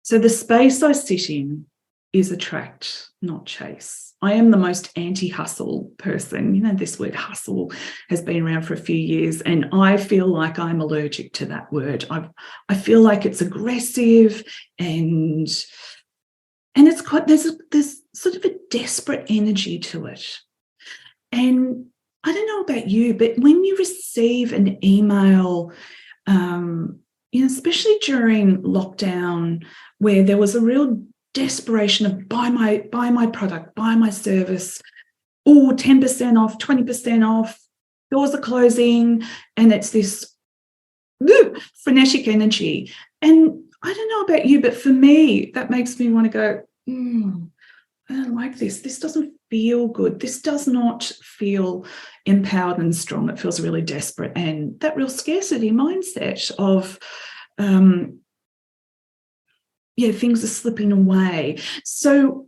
So the space I sit in is attract, not chase. I am the most anti-hustle person. You know, this word hustle has been around for a few years, and I feel like I'm allergic to that word. I feel like it's aggressive and it's quite, there's sort of a desperate energy to it. And I don't know about you, but when you receive an email, especially during lockdown, where there was a real desperation of buy my product, buy my service, 10% off, 20% off, doors are closing, and it's this frenetic energy. And I don't know about you, but for me, that makes me want to go, I don't like this. This doesn't feel good. This does not feel empowered and strong. It feels really desperate. And that real scarcity mindset of, things are slipping away. So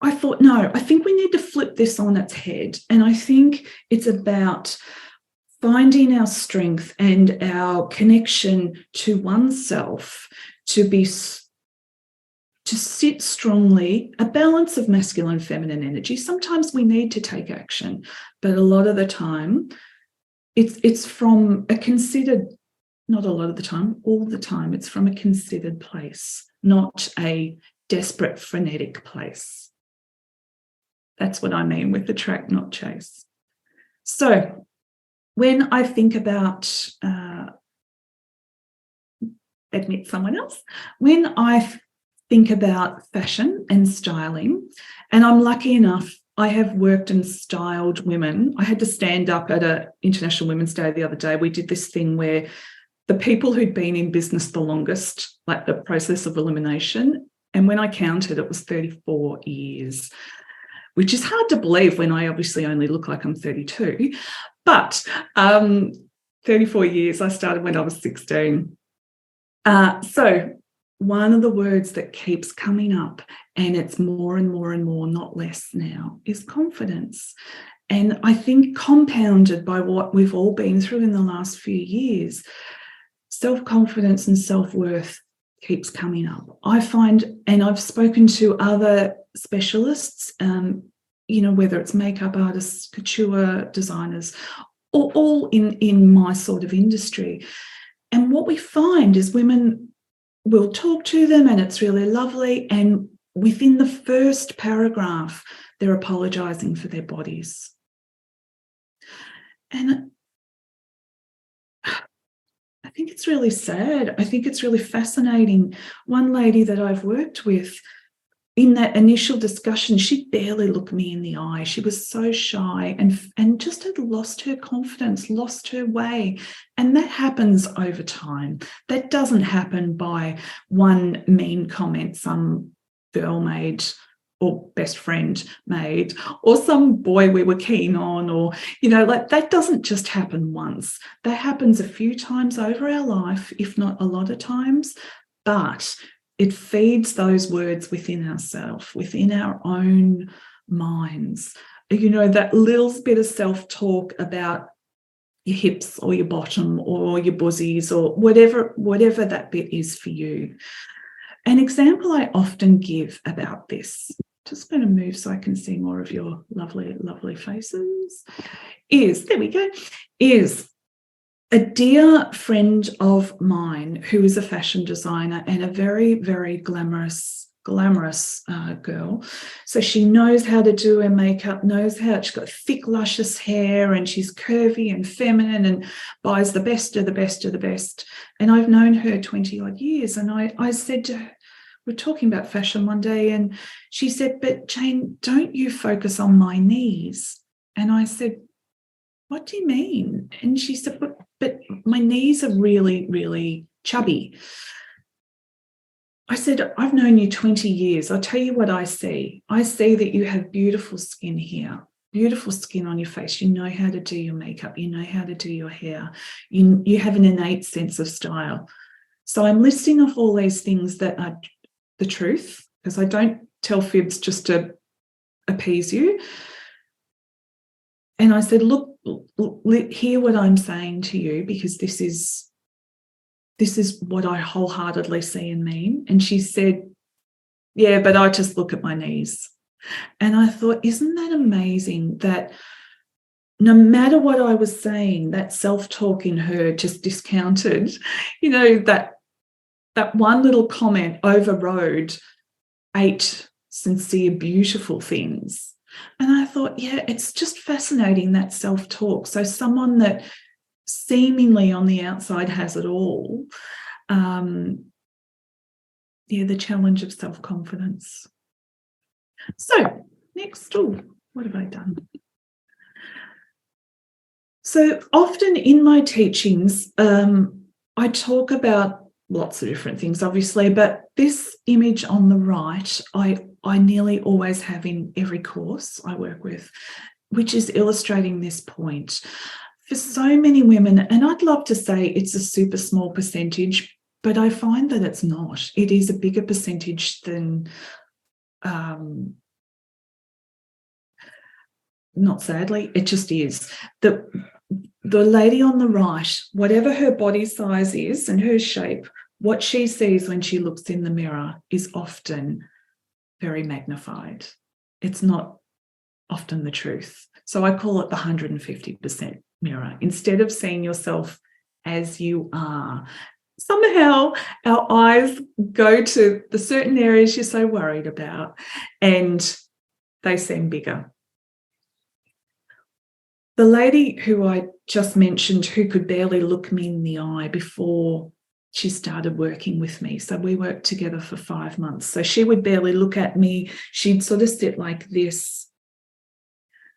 I thought, no, I think we need to flip this on its head. And I think it's about finding our strength and our connection to oneself to sit strongly, a balance of masculine and feminine energy. Sometimes we need to take action, but a lot of the time it's from a considered, not a lot of the time, all the time, it's from a considered place, not a desperate, frenetic place. That's what I mean with attract, not chase. So when I think about, admit someone else, when I think about fashion and styling, and I'm lucky enough, I have worked and styled women. I had to stand up at an International Women's Day the other day. We did this thing where the people who'd been in business the longest, like the process of elimination, and when I counted, it was 34 years, which is hard to believe when I obviously only look like I'm 32. But 34 years, I started when I was 16. So one of the words that keeps coming up, and it's more and more and more, not less now, is confidence. And I think compounded by what we've all been through in the last few years, self-confidence and self-worth keeps coming up. I find, and I've spoken to other specialists, whether it's makeup artists, couture designers, all in my sort of industry. And what we find is women will talk to them and it's really lovely. And within the first paragraph, they're apologising for their bodies. And I think it's really sad. I think it's really fascinating. One lady that I've worked with, in that initial discussion, she barely looked me in the eye. She was so shy and just had lost her confidence, lost her way. And that happens over time. That doesn't happen by one mean comment some girl made or best friend made, or some boy we were keen on, or, that doesn't just happen once. That happens a few times over our life, if not a lot of times, but it feeds those words within ourselves, within our own minds. That little bit of self-talk about your hips or your bottom or your bussies or whatever that bit is for you. An example I often give about this, just going to move so I can see more of your lovely, lovely faces, is a dear friend of mine who is a fashion designer and a very, very glamorous girl. So she knows how to do her makeup, she's got thick, luscious hair, and she's curvy and feminine and buys the best of the best of the best. And I've known her 20 odd years. And I said to her, we're talking about fashion one day, and she said, but Jane, don't you focus on my knees? And I said, what do you mean? And she said, but my knees are really, really chubby. I said, I've known you 20 years. I'll tell you what I see. I see that you have beautiful skin here, beautiful skin on your face. You know how to do your makeup. You know how to do your hair. You have an innate sense of style. So I'm listing off all these things that are the truth, because I don't tell fibs just to appease you. And I said, look, hear what I'm saying to you, because this is this is what I wholeheartedly see and mean. And she said, yeah, but I just look at my knees. And I thought, isn't that amazing that no matter what I was saying, that self-talk in her just discounted, that one little comment overrode 8 sincere, beautiful things. And I thought, yeah, it's just fascinating, that self-talk. So someone that seemingly on the outside has it all, the challenge of self-confidence. So next, what have I done? So often in my teachings, I talk about lots of different things, obviously, but this image on the right, I nearly always have in every course I work with, which is illustrating this point. For so many women, and I'd love to say it's a super small percentage, but I find that it's not. It is a bigger percentage than, not sadly, it just is. The lady on the right, whatever her body size is and her shape, what she sees when she looks in the mirror is often very magnified. It's not often the truth. So I call it the 150% mirror. Instead of seeing yourself as you are, somehow our eyes go to the certain areas you're so worried about and they seem bigger. The lady who I just mentioned, who could barely look me in the eye before she started working with me. So we worked together for 5 months. So she would barely look at me. She'd sort of sit like this.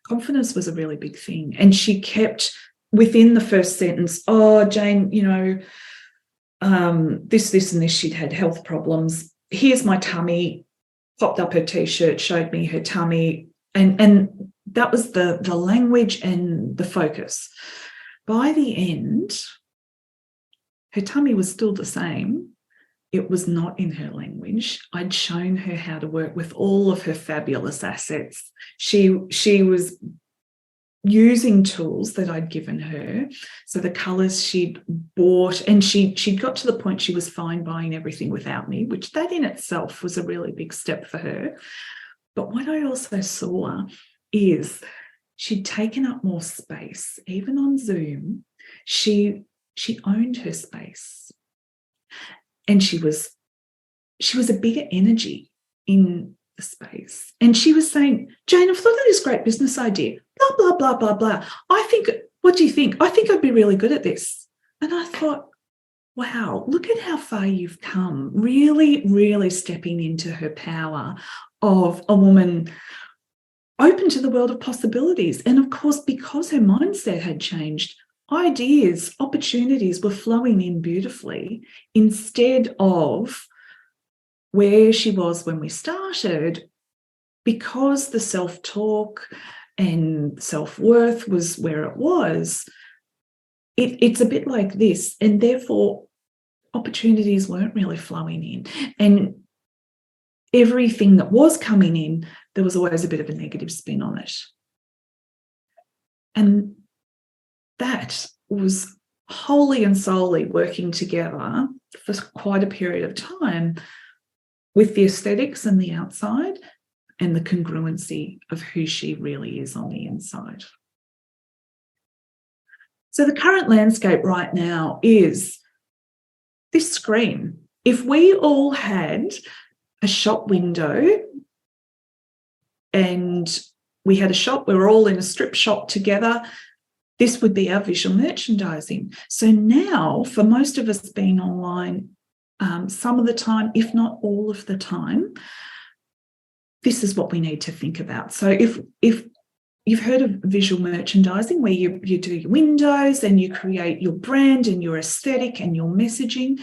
Confidence was a really big thing. And she kept within the first sentence, oh, Jane, this and this, she'd had health problems. Here's my tummy, popped up her T-shirt, showed me her tummy. And that was the language and the focus. By the end, her tummy was still the same. It was not in her language. I'd shown her how to work with all of her fabulous assets. She was using tools that I'd given her. So the colours she'd bought, and she'd got to the point she was fine buying everything without me, which that in itself was a really big step for her. But what I also saw is she'd taken up more space. Even on Zoom, she owned her space. And she was a bigger energy in the space. And she was saying, Jane, I've thought of this great business idea, blah, blah, blah, blah, blah. What do you think? I think I'd be really good at this. And I thought, wow, look at how far you've come, really, really stepping into her power of a woman open to the world of possibilities. And of course, because her mindset had changed, ideas, opportunities were flowing in beautifully instead of where she was when we started, because the self-talk and self-worth was where it was. It's a bit like this, and therefore opportunities weren't really flowing in. And everything that was coming in, there was always a bit of a negative spin on it. And that was wholly and solely working together for quite a period of time with the aesthetics and the outside and the congruency of who she really is on the inside. So the current landscape right now is this screen. If we all had a shop window and we had a shop, we were all in a strip shop together, this would be our visual merchandising. So now, for most of us being online, some of the time, if not all of the time, this is what we need to think about. So if you've heard of visual merchandising, where you do your windows and you create your brand and your aesthetic and your messaging,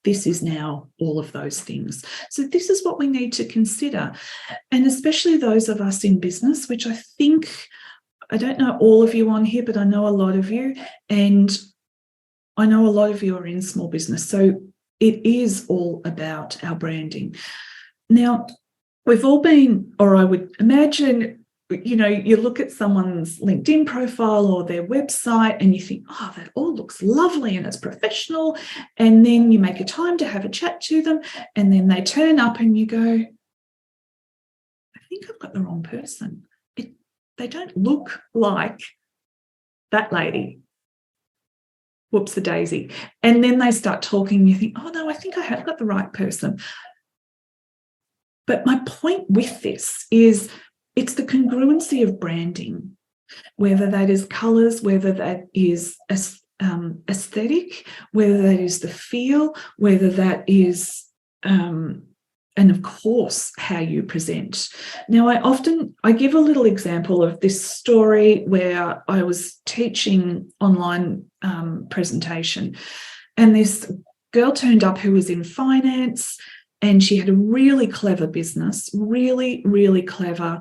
this is now all of those things. So this is what we need to consider. And especially those of us in business, which I think, I don't know all of you on here, but I know a lot of you, and I know a lot of you are in small business. So it is all about our branding. Now, we've all been, or I would imagine you look at someone's LinkedIn profile or their website and you think, oh, that all looks lovely and it's professional. And then you make a time to have a chat to them and then they turn up and you go, I think I've got the wrong person. They don't look like that lady. Whoops a daisy. And then they start talking and you think, oh no, I think I have got the right person. But my point with this is it's the congruency of branding, whether that is colours, whether that is aesthetic, whether that is the feel, whether that is, and of course, how you present. Now, I give a little example of this story where I was teaching online presentation, and this girl turned up who was in finance, and she had a really clever business, really, really clever.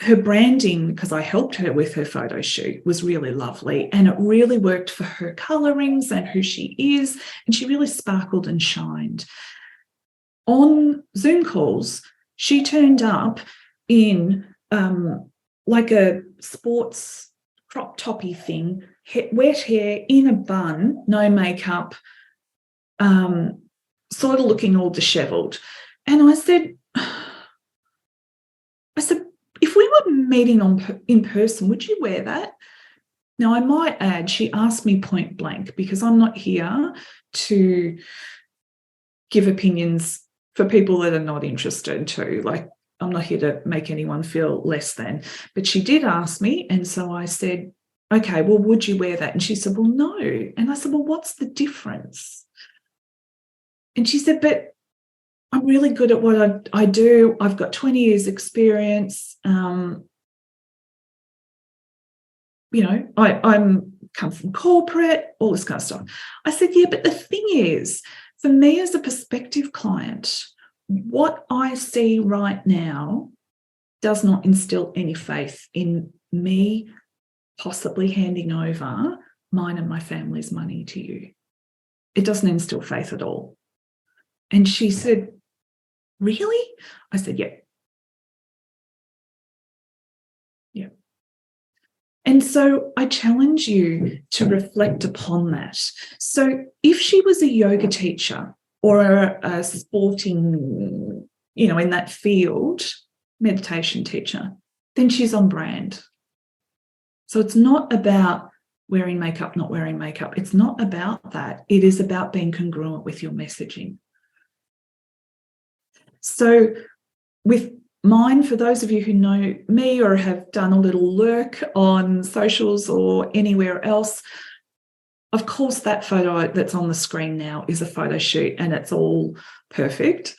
Her branding, because I helped her with her photo shoot, was really lovely, and it really worked for her colorings and who she is, and she really sparkled and shined. On Zoom calls, she turned up in like a sports crop toppy thing, wet hair, in a bun, no makeup, sort of looking all disheveled. And I said, if we were meeting in person, would you wear that? Now, I might add, she asked me point blank, because I'm not here to give opinions for people that are not interested to. Like, I'm not here to make anyone feel less than. But she did ask me, and so I said, okay, well, would you wear that? And she said, well, no. And I said, well, what's the difference? And she said, but I'm really good at what I do. I've got 20 years experience. I'm come from corporate, all this kind of stuff. I said, yeah, but the thing is, for me as a prospective client, what I see right now does not instill any faith in me possibly handing over mine and my family's money to you. It doesn't instill faith at all. And she said, really? I said, yeah. Yeah. And so I challenge you to reflect upon that. So if she was a yoga teacher or a sporting, in that field, meditation teacher, then she's on brand. So it's not about wearing makeup, not wearing makeup. It's not about that. It is about being congruent with your messaging. So with mine, for those of you who know me or have done a little lurk on socials or anywhere else, of course, that photo that's on the screen now is a photo shoot and it's all perfect.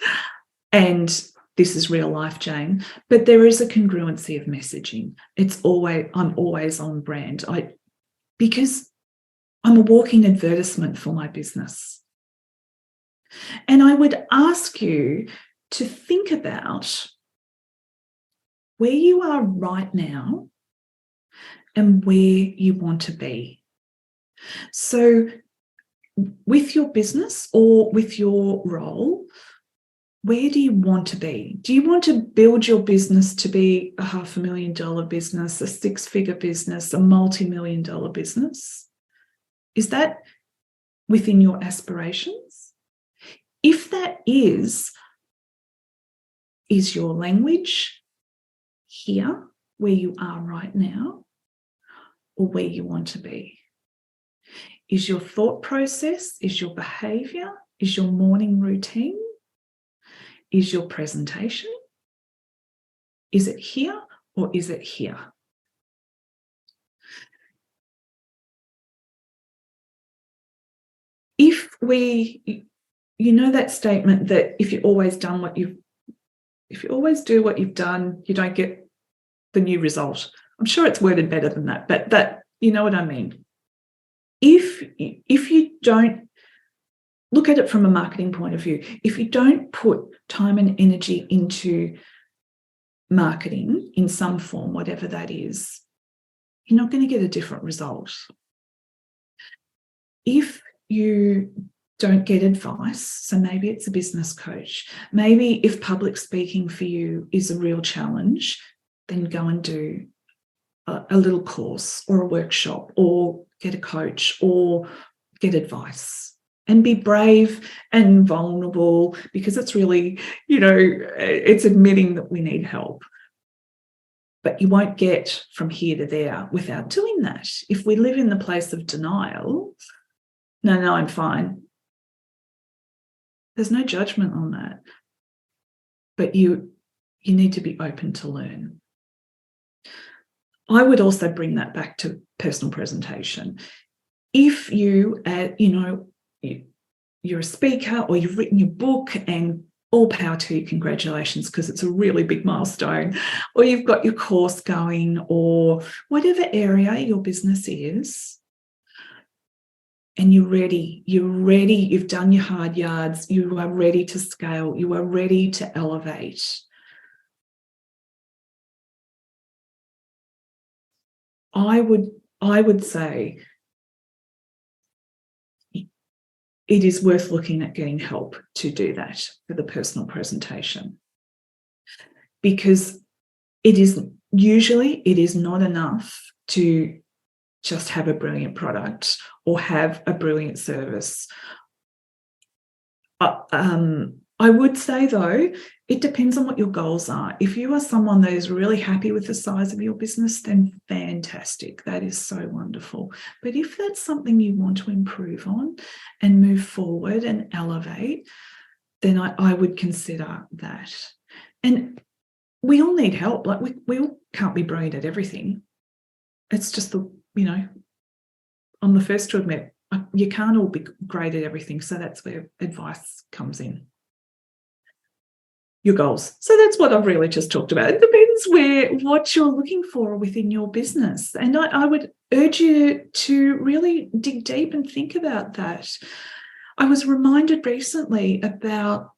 And this is real life, Jane. But there is a congruency of messaging. I'm always on brand. Because I'm a walking advertisement for my business. And I would ask you to think about where you are right now and where you want to be. So with your business or with your role, where do you want to be? Do you want to build your business to be a $500,000 business, a six-figure business, a multi-million-dollar business? Is that within your aspirations? If that is your language here, where you are right now, or where you want to be? Is your thought process, is your behavior, is your morning routine, is your presentation? Is it here or is it here? If that statement that if you always do what you've done, you don't get the new result. I'm sure it's worded better than that, but that, you know what I mean. If you don't look at it from a marketing point of view, if you don't put time and energy into marketing in some form, whatever that is, you're not going to get a different result. If you don't get advice. So maybe it's a business coach. Maybe if public speaking for you is a real challenge, then go and do a little course or a workshop, or get a coach, or get advice, and be brave and vulnerable, because it's really, it's admitting that we need help. But you won't get from here to there without doing that. If we live in the place of denial, no, I'm fine. There's no judgment on that. But you need to be open to learn. I would also bring that back to personal presentation. If you, you're a speaker, or you've written your book, and all power to you, congratulations, because it's a really big milestone, or you've got your course going, or whatever area your business is, and you're ready, you've done your hard yards, you are ready to scale, you are ready to elevate. I would say it is worth looking at getting help to do that for the personal presentation, because it is not enough to just have a brilliant product or have a brilliant service. I would say, though, it depends on what your goals are. If you are someone that is really happy with the size of your business, then fantastic. That is so wonderful. But if that's something you want to improve on and move forward and elevate, then I would consider that. And we all need help. Like we all can't be brilliant at everything. It's just I'm the first to admit, you can't all be great at everything. So that's where advice comes in. Your goals. So that's what I've really just talked about. It depends what you're looking for within your business. And I would urge you to really dig deep and think about that. I was reminded recently about,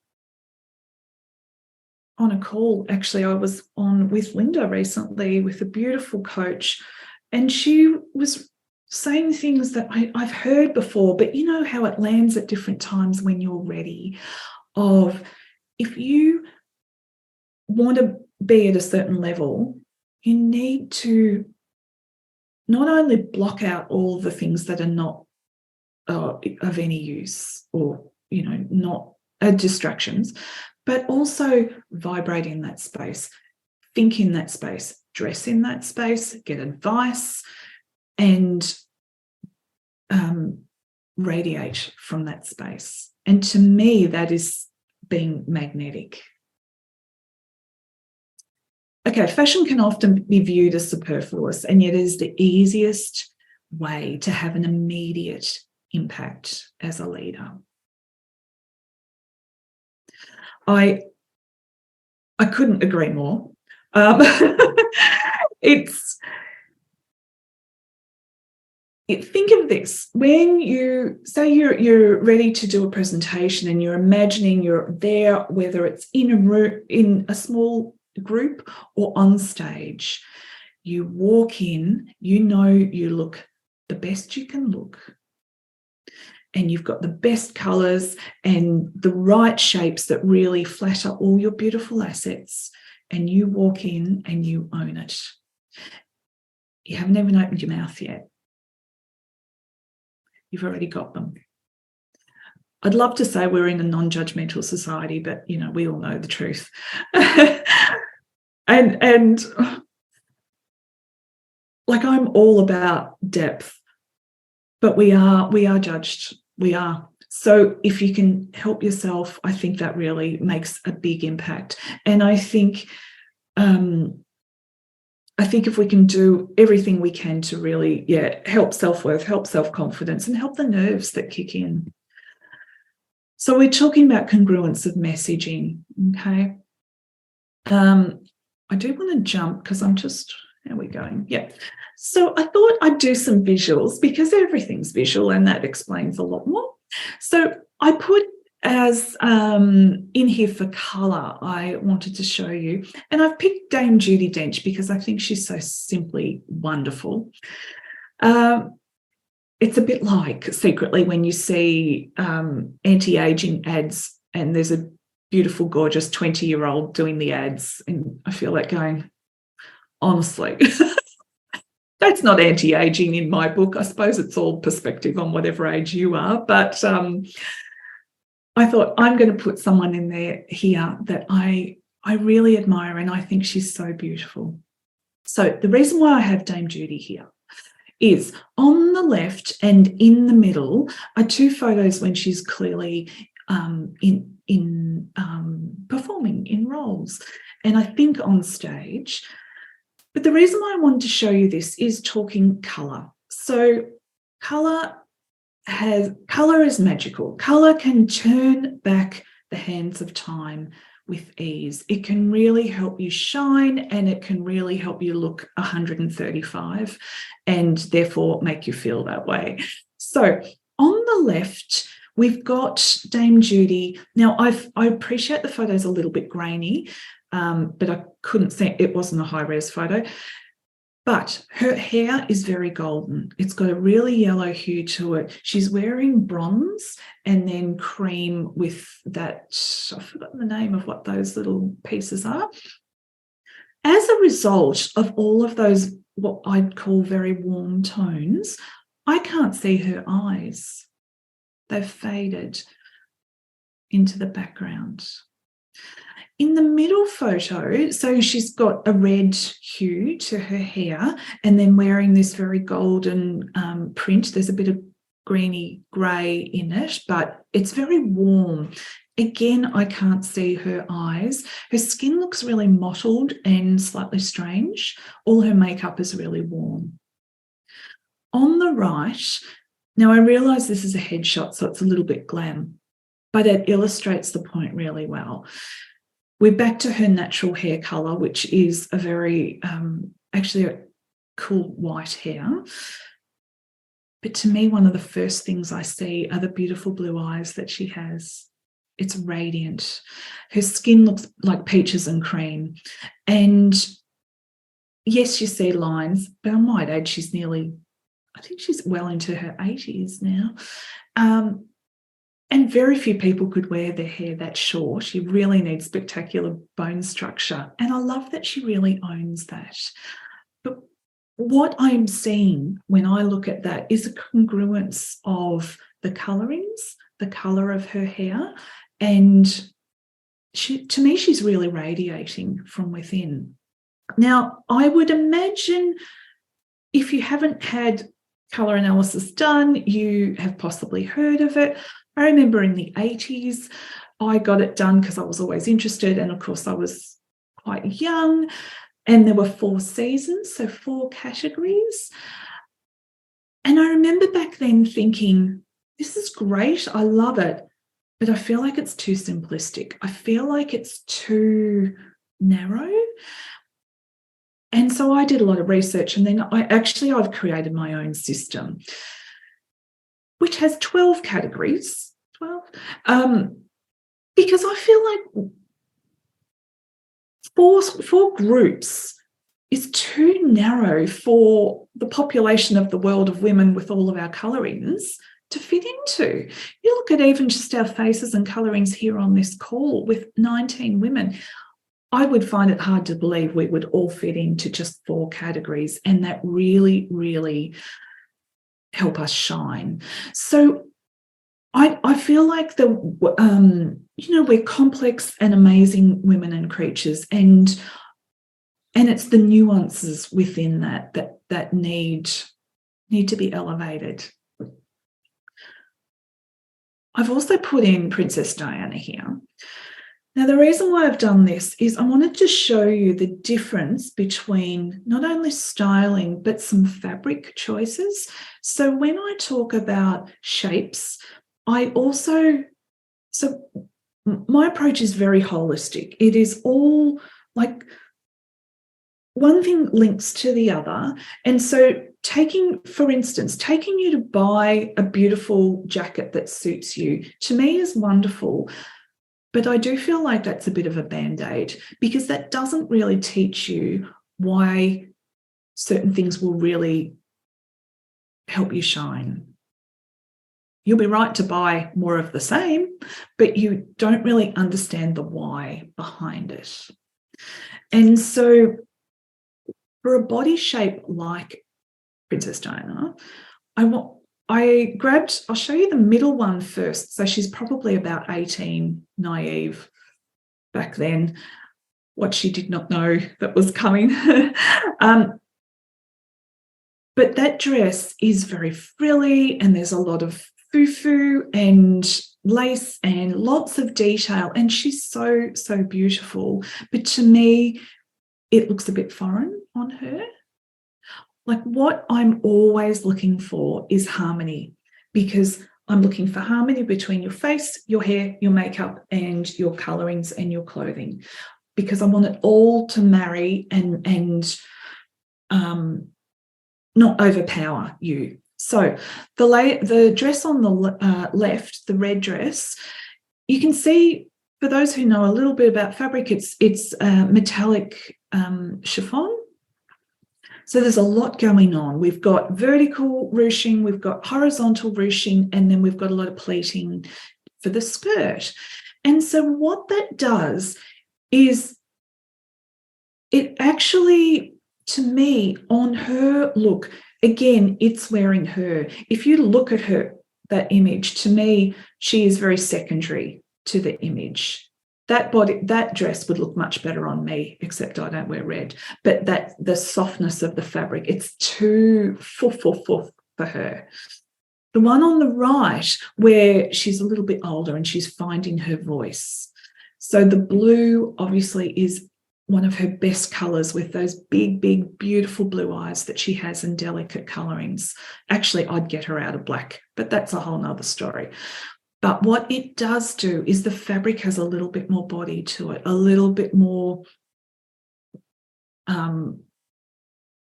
on a call, actually, I was on with Linda recently, with a beautiful coach, and she was saying things that I've heard before, but you know how it lands at different times when you're ready, of if you want to be at a certain level, you need to not only block out all the things that are not of any use, or not distractions, but also vibrate in that space, think in that space, dress in that space, get advice, and radiate from that space. And to me, that is being magnetic. Okay, fashion can often be viewed as superfluous, and yet it is the easiest way to have an immediate impact as a leader. I couldn't agree more. Think of this: when you say you're ready to do a presentation and you're imagining you're there, whether it's in a room, in a small group, or on stage, you walk in, you look the best you can look, and you've got the best colours and the right shapes that really flatter all your beautiful assets, and you walk in and you own it. You haven't even opened your mouth yet. You've already got them. I'd love to say we're in a non-judgmental society, but we all know the truth. and like, I'm all about depth, but we are judged. We are. So if you can help yourself, I think that really makes a big impact. And I think if we can do everything we can to really, help self-worth, help self-confidence, and help the nerves that kick in. So we're talking about congruence of messaging, okay? I do want to jump, because how are we going? Yeah. So I thought I'd do some visuals, because everything's visual, and that explains a lot more. So I put as in here for colour, I wanted to show you, and I've picked Dame Judi Dench because I think she's so simply wonderful. it's a bit like secretly when you see anti-aging ads and there's a beautiful, gorgeous 20-year-old doing the ads. And I feel like going, honestly, that's not anti-aging in my book. I suppose it's all perspective on whatever age you are. But I thought I'm going to put someone in there here that I really admire, and I think she's so beautiful. So the reason why I have Dame Judy here is on the left and in the middle are two photos when she's clearly performing in roles, and I think on stage. But the reason why I wanted to show you this is talking colour. So colour is magical. Colour can turn back the hands of time with ease. It can really help you shine, and it can really help you look 135 and therefore make you feel that way. So on the left, we've got Dame Judy. Now, I appreciate the photo's a little bit grainy, but I couldn't see, it wasn't a high-res photo. But her hair is very golden. It's got a really yellow hue to it. She's wearing bronze and then cream with that, I've forgotten the name of what those little pieces are. As a result of all of those, what I'd call very warm tones, I can't see her eyes. They've faded into the background. In the middle photo, so she's got a red hue to her hair and then wearing this very golden print. There's a bit of greeny grey in it, but it's very warm. Again, I can't see her eyes. Her skin looks really mottled and slightly strange. All her makeup is really warm. On the right, now I realise this is a headshot, so it's a little bit glam, but it illustrates the point really well. We're back to her natural hair colour, which is a very, actually a cool white hair. But to me, one of the first things I see are the beautiful blue eyes that she has. It's radiant. Her skin looks like peaches and cream. And yes, you see lines, but I might add she's nearly, I think she's well into her 80s now. And very few people could wear their hair that short. You really need spectacular bone structure. And I love that she really owns that. But what I'm seeing when I look at that is a congruence of the colorings, the color of her hair. And to me, she's really radiating from within. Now, I would imagine if you haven't had color analysis done, you have possibly heard of it. I remember in the 80s, I got it done because I was always interested. And of course, I was quite young. And there were 4 seasons, so 4 categories. And I remember back then thinking, this is great. I love it. But I feel like it's too simplistic. I feel like it's too narrow. And so I did a lot of research. And then I've created my own system, which has 12 categories. 12, because I feel like four groups is too narrow for the population of the world of women with all of our colorings to fit into. You look at even just our faces and colorings here on this call with 19 women. I would find it hard to believe we would all fit into just 4 categories, and that really, really help us shine. So I feel like we're complex and amazing women and creatures, and it's the nuances within that need to be elevated. I've also put in Princess Diana here. Now, the reason why I've done this is I wanted to show you the difference between not only styling, but some fabric choices. So when I talk about shapes, my approach is very holistic. It is all like one thing links to the other. And so taking you to buy a beautiful jacket that suits you, to me is wonderful. But I do feel like that's a bit of a band-aid, because that doesn't really teach you why certain things will really help you shine. you'll be right to buy more of the same, but you don't really understand the why behind it. And so for a body shape like Princess Diana, I'll show you the middle one first. So she's probably about 18, naive back then, what she did not know that was coming. But that dress is very frilly, and there's a lot of foo-foo and lace and lots of detail, and she's so, so beautiful. But to me, it looks a bit foreign on her. Like, what I'm always looking for is harmony, because I'm looking for harmony between your face, your hair, your makeup, and your colorings and your clothing, because I want it all to marry and not overpower you. So the dress on the left, the red dress, you can see, for those who know a little bit about fabric, it's metallic chiffon. So there's a lot going on. We've got vertical ruching, we've got horizontal ruching, and then we've got a lot of pleating for the skirt. And so what that does is it actually, to me, on her look, again, it's wearing her. If you look at her, that image, to me, she is very secondary to the image. That dress would look much better on me, except I don't wear red. But the softness of the fabric, it's too foof for her. The one on the right, where she's a little bit older and she's finding her voice. So the blue obviously is one of her best colours, with those big, beautiful blue eyes that she has in delicate colourings. Actually, I'd get her out of black, but that's a whole nother story. But what it does do is the fabric has a little bit more body to it, a little bit more,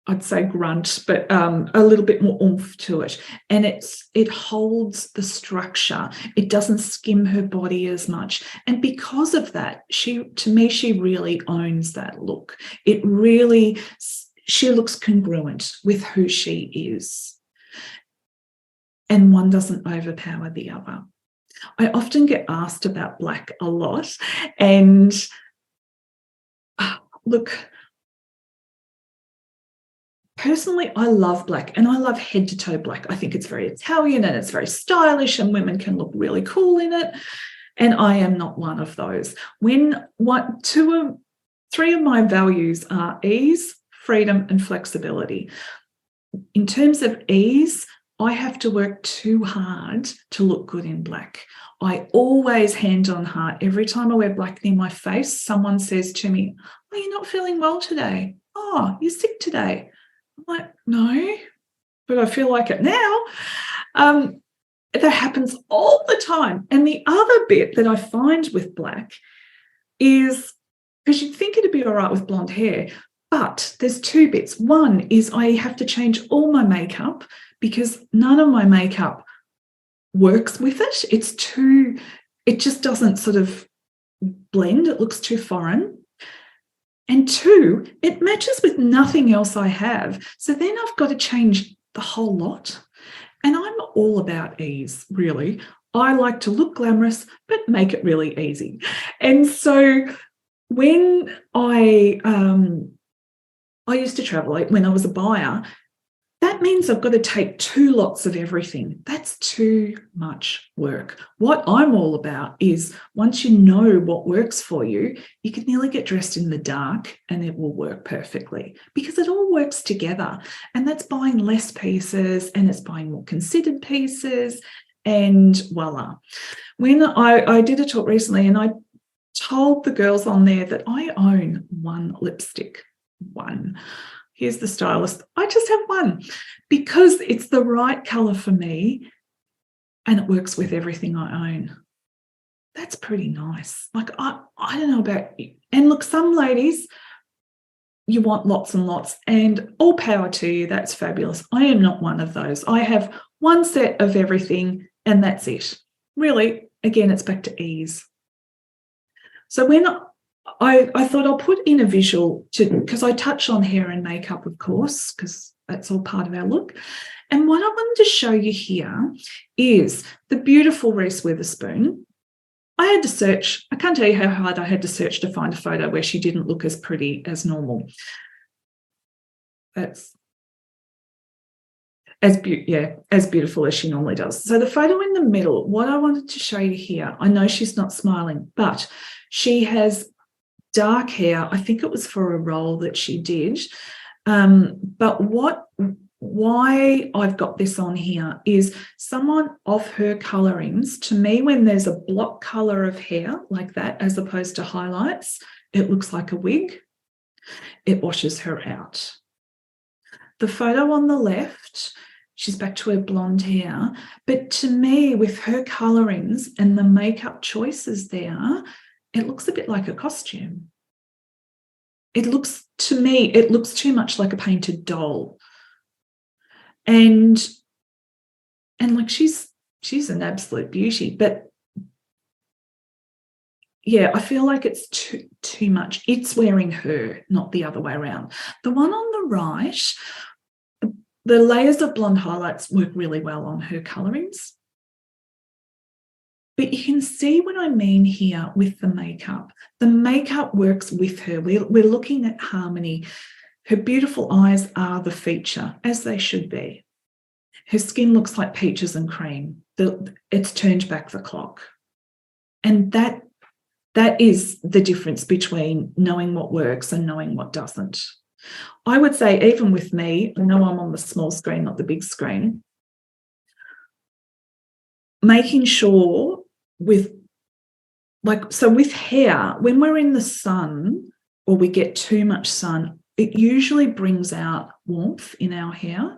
I'd say grunt, but a little bit more oomph to it. And it holds the structure. It doesn't skim her body as much. And because of that, to me, she really owns that look. She looks congruent with who she is. And one doesn't overpower the other. I often get asked about black a lot. And look, personally, I love black, and I love head to toe black. I think it's very Italian and it's very stylish, and women can look really cool in it. And I am not one of those. Three of my values are ease, freedom, and flexibility. In terms of ease, I have to work too hard to look good in black. I always, hand on heart, every time I wear black near my face, someone says to me, "Oh, you're not feeling well today. Oh, you're sick today." I'm like, "No, but I feel like it now." That happens all the time. And the other bit that I find with black is, because you'd think it'd be all right with blonde hair, but there's two bits. One is I have to change all my makeup, because none of my makeup works with it. It just doesn't sort of blend. It looks too foreign. And two, it matches with nothing else I have. So then I've got to change the whole lot. And I'm all about ease, really. I like to look glamorous, but make it really easy. And so when I used to travel, when I was a buyer, that means I've got to take 2 lots of everything. That's too much work. What I'm all about is, once you know what works for you, you can nearly get dressed in the dark and it will work perfectly, because it all works together. And that's buying less pieces, and it's buying more considered pieces, and voila. When I did a talk recently, and I told the girls on there that I own one lipstick. One. Here's the stylist. I just have one, because it's the right colour for me and it works with everything I own. That's pretty nice. Like, I don't know about you. And look, some ladies, you want lots and lots, and all power to you. That's fabulous. I am not one of those. I have one set of everything and that's it. Really, again, it's back to ease. So when I thought I'll put in a visual, because I touch on hair and makeup, of course, because That's all part of our look. And what I wanted to show you here is the beautiful Reese Witherspoon. I had to search. I can't tell you how hard I had to search to find a photo where she didn't look as pretty as normal. That's as beautiful as she normally does. So the photo in the middle, what I wanted to show you here, I know she's not smiling, but she has dark hair. I think it was for a role that she did. But why I've got this on here is someone of her colorings. To me, when there's a block color of hair like that, as opposed to highlights, it looks like a wig. It washes her out. The photo on the left, she's back to her blonde hair. But to me, with her colorings and the makeup choices there, it looks a bit like a costume. It looks, to me, it looks too much like a painted doll. And like she's an absolute beauty, but yeah, I feel like it's too much. It's wearing her, not the other way around. The one on the right, the layers of blonde highlights work really well on her colorings. But you can see what I mean here with the makeup. The makeup works with her. We're looking at harmony. Her beautiful eyes are the feature, as they should be. Her skin looks like peaches and cream. It's turned back the clock. And that is the difference between knowing what works and knowing what doesn't. I would say, even with me, I know I'm on the small screen, not the big screen, making sure with hair, when we're in the sun or we get too much sun, it usually brings out warmth in our hair.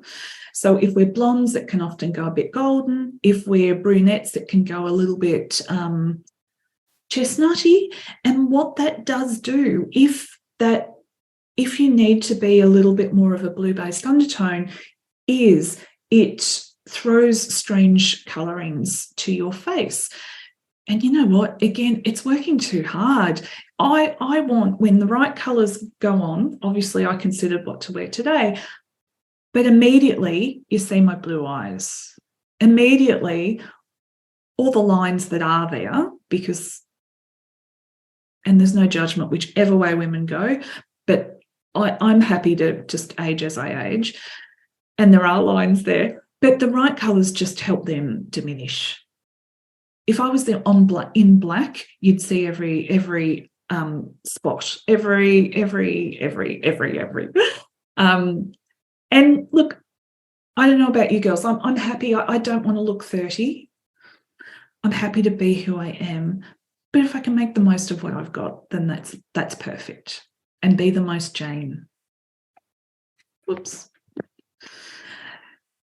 So if we're blondes, it can often go a bit golden. If we're brunettes, it can go a little bit chestnutty. And what that does do, if you need to be a little bit more of a blue-based undertone, is it throws strange colorings to your face. And you know what? Again, it's working too hard. I want, when the right colors go on, obviously I considered what to wear today, but immediately you see my blue eyes. Immediately, all the lines that are there, and there's no judgment whichever way women go, but I'm happy to just age as I age, and there are lines there, but the right colors just help them diminish. If I was there in black, you'd see every spot, every. And look, I don't know about you girls. I'm happy. I don't want to look 30. I'm happy to be who I am. But if I can make the most of what I've got, then that's perfect. And be the most Jane. Whoops.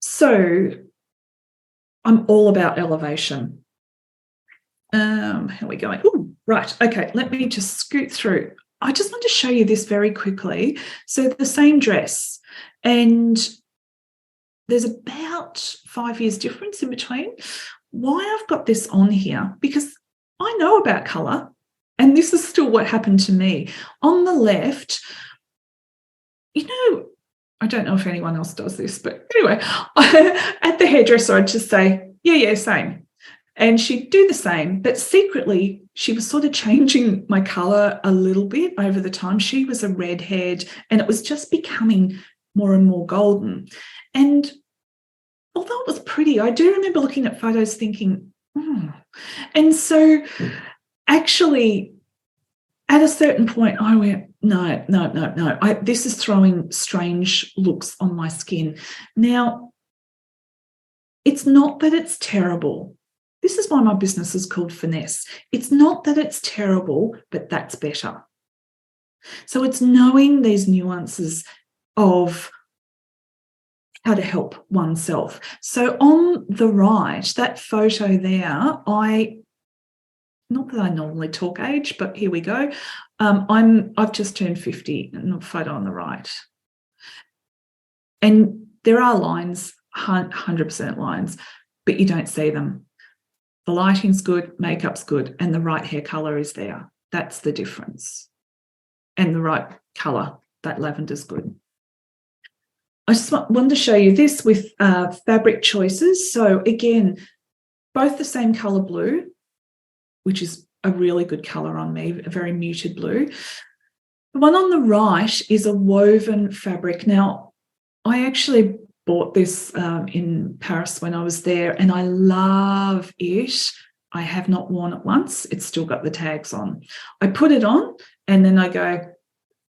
So I'm all about elevation. How are we going? Ooh, right. Okay, let me just scoot through. I just want to show you this very quickly. So the same dress, and there's about 5 years difference in between. Why I've got this on here, because I know about colour, and this is still what happened to me. On the left, I don't know if anyone else does this, but anyway, at the hairdresser, I'd just say, yeah, same. And she'd do the same, but secretly, she was sort of changing my colour a little bit over the time. She was a redhead, and it was just becoming more and more golden. And although it was pretty, I do remember looking at photos thinking, And so actually, at a certain point, I went, no. This is throwing strange looks on my skin. Now, it's not that it's terrible. This is why my business is called Finesse. It's not that it's terrible, but that's better. So it's knowing these nuances of how to help oneself. So on the right, that photo there, not that I normally talk age, but here we go. I've just turned 50 in the photo on the right. And there are lines, 100% lines, but you don't see them. The lighting's good, makeup's good, and the right hair colour is there. That's the difference. And the right colour, that lavender's good. I just wanted to show you this with fabric choices. So again, both the same color blue, which is a really good color on me, a very muted blue. The one on the right is a woven fabric. Now, I actually bought this in Paris when I was there, and I love it. I have not worn it once. It's still got the tags on. I put it on and then I go,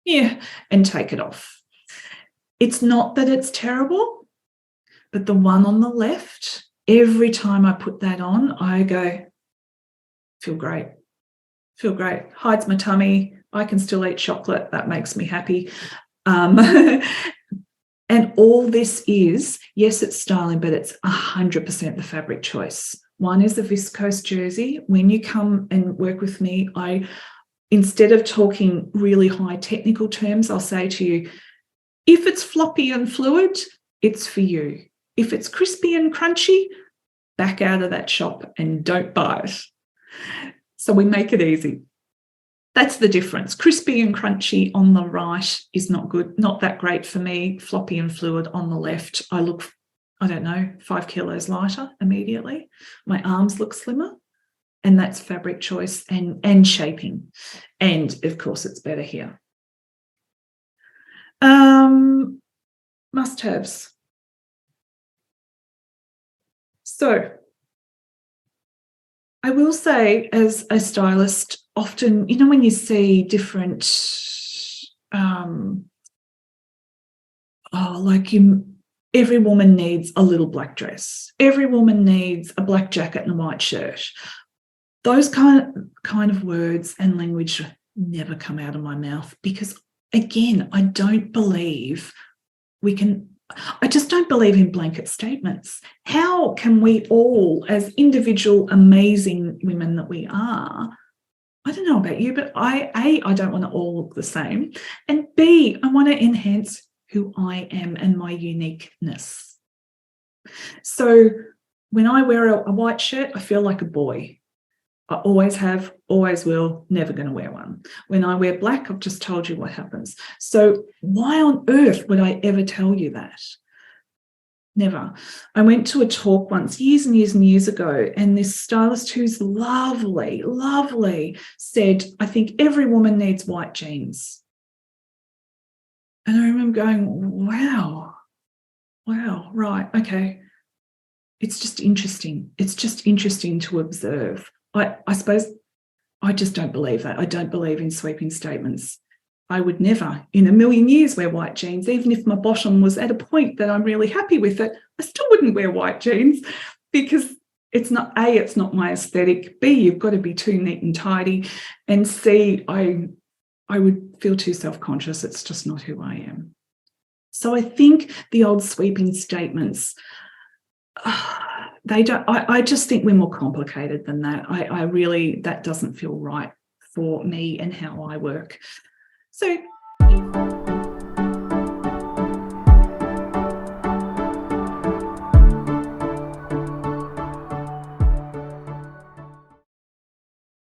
yeah, and take it off. It's not that it's terrible, but the one on the left, every time I put that on, I go, feel great, feel great. Hides my tummy. I can still eat chocolate. That makes me happy. And all this is, yes, it's styling, but it's 100% the fabric choice. One is a viscose jersey. When you come and work with me, instead of talking really high technical terms, I'll say to you, if it's floppy and fluid, it's for you. If it's crispy and crunchy, back out of that shop and don't buy it. So we make it easy. That's the difference. Crispy and crunchy on the right is not good, not that great for me. Floppy and fluid on the left, I look, I don't know, 5 kilos lighter immediately. My arms look slimmer, and that's fabric choice and shaping. And of course, it's better here. Must-haves. So I will say, as a stylist, often, you know, when you see different, every woman needs a little black dress. Every woman needs a black jacket and a white shirt. Those kind of words and language never come out of my mouth because, again, I just don't believe in blanket statements. How can we all, as individual, amazing women that we are, I don't know about you, but I don't want to all look the same. And B, I want to enhance who I am and my uniqueness. So when I wear a white shirt, I feel like a boy. I always have, always will, never going to wear one. When I wear black, I've just told you what happens. So why on earth would I ever tell you that? Never. I went to a talk once, years and years and years ago, and this stylist who's lovely, lovely, said, I think every woman needs white jeans. And I remember going, wow, right, okay. It's just interesting. It's just interesting to observe. I suppose I just don't believe that. I don't believe in sweeping statements. I would never in a million years wear white jeans. Even if my bottom was at a point that I'm really happy with it, I still wouldn't wear white jeans because it's not, A, it's not my aesthetic. B, you've got to be too neat and tidy. And C, I would feel too self-conscious. It's just not who I am. So I think the old sweeping statements, I just think we're more complicated than that. I really, that doesn't feel right for me and how I work. So